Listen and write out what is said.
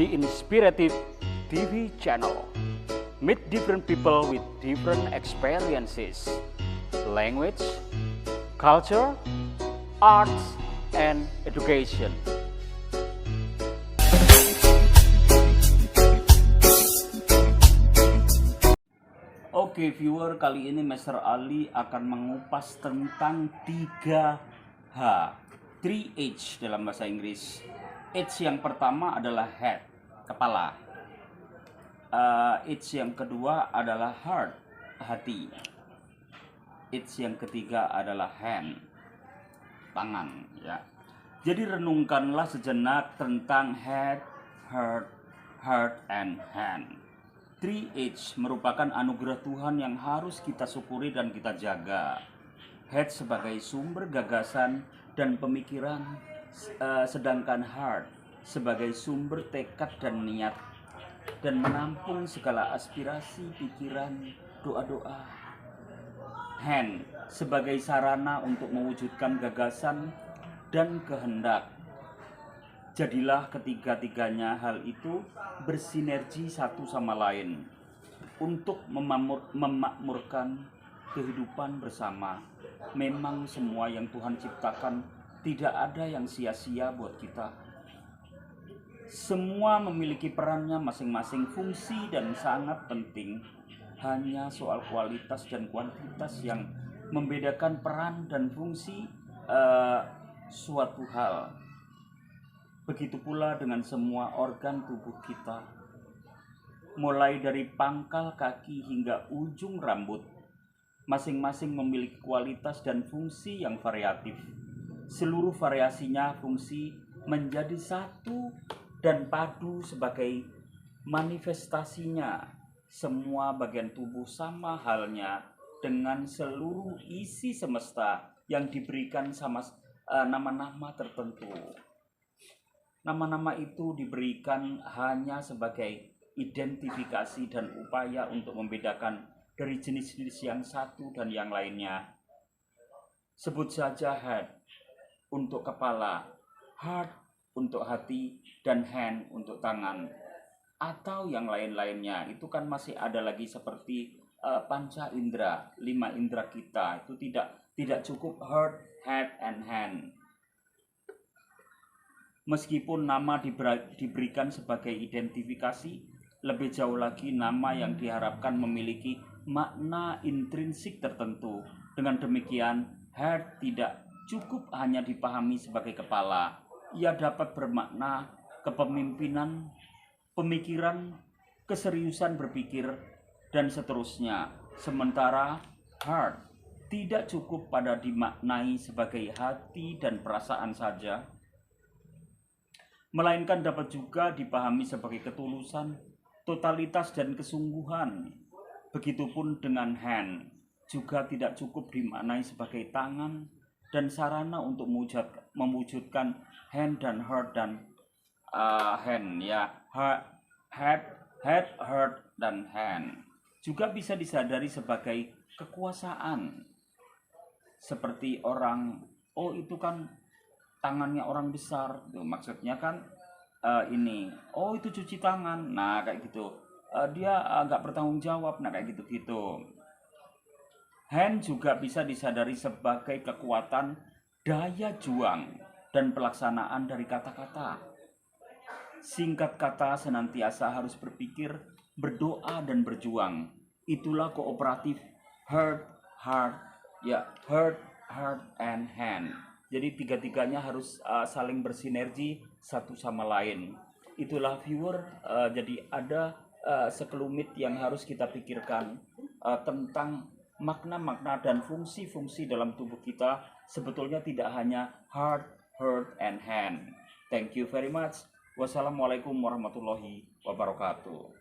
the Inspirative TV channel. Meet different people with different experiences, language, culture, arts, and education. Oke viewer, kali ini Master Ali akan mengupas tentang 3H, 3H dalam bahasa Inggris. H yang pertama adalah head, kepala. H yang kedua adalah heart, hati. H yang ketiga adalah hand, tangan. Ya. Jadi renungkanlah sejenak tentang head, heart, and hand. 3H merupakan anugerah Tuhan yang harus kita syukuri dan kita jaga. Head sebagai sumber gagasan dan pemikiran, sedangkan heart sebagai sumber tekad dan niat, dan menampung segala aspirasi, pikiran, doa-doa. Hand sebagai sarana untuk mewujudkan gagasan dan kehendak. Jadilah ketiga-tiganya hal itu bersinergi satu sama lain untuk memakmurkan kehidupan bersama. Memang semua yang Tuhan ciptakan tidak ada yang sia-sia buat kita. Semua memiliki perannya masing-masing, fungsi dan sangat penting. Hanya soal kualitas dan kuantitas yang membedakan peran dan fungsi suatu hal. Begitu pula dengan semua organ tubuh kita. Mulai dari pangkal kaki hingga ujung rambut, masing-masing memiliki kualitas dan fungsi yang variatif. Seluruh variasinya fungsi menjadi satu dan padu sebagai manifestasinya. Semua bagian tubuh sama halnya dengan seluruh isi semesta yang diberikan sama nama-nama tertentu. Nama-nama itu diberikan hanya sebagai identifikasi dan upaya untuk membedakan dari jenis-jenis yang satu dan yang lainnya. Sebut saja head untuk kepala, heart untuk hati, dan hand untuk tangan. Atau yang lain-lainnya, itu kan masih ada lagi seperti panca indera, 5 indera kita. Itu tidak cukup heart, head, and hand. Meskipun nama diberikan sebagai identifikasi, lebih jauh lagi nama yang diharapkan memiliki makna intrinsik tertentu. Dengan demikian, head tidak cukup hanya dipahami sebagai kepala. Ia dapat bermakna kepemimpinan, pemikiran, keseriusan berpikir, dan seterusnya. Sementara heart tidak cukup pada dimaknai sebagai hati dan perasaan saja, melainkan dapat juga dipahami sebagai ketulusan, totalitas, dan kesungguhan. Begitupun dengan hand, juga tidak cukup dimaknai sebagai tangan dan sarana untuk mewujudkan hand dan heart dan hand, ya. Head, heart, dan hand. Juga bisa disadari sebagai kekuasaan. Seperti orang, oh itu kan tangannya orang besar, tuh, maksudnya kan ini, oh itu cuci tangan, nah kayak gitu, dia nggak bertanggung jawab, nah kayak gitu. Hand juga bisa disadari sebagai kekuatan, daya juang, dan pelaksanaan dari kata-kata. Singkat kata, senantiasa harus berpikir, berdoa, dan berjuang. Itulah kooperatif heart, and hand. Jadi tiga-tiganya harus saling bersinergi satu sama lain. Itulah viewer, jadi ada sekelumit yang harus kita pikirkan tentang makna-makna dan fungsi-fungsi dalam tubuh kita. Sebetulnya tidak hanya heart, and hand. Thank you very much. Wassalamualaikum warahmatullahi wabarakatuh.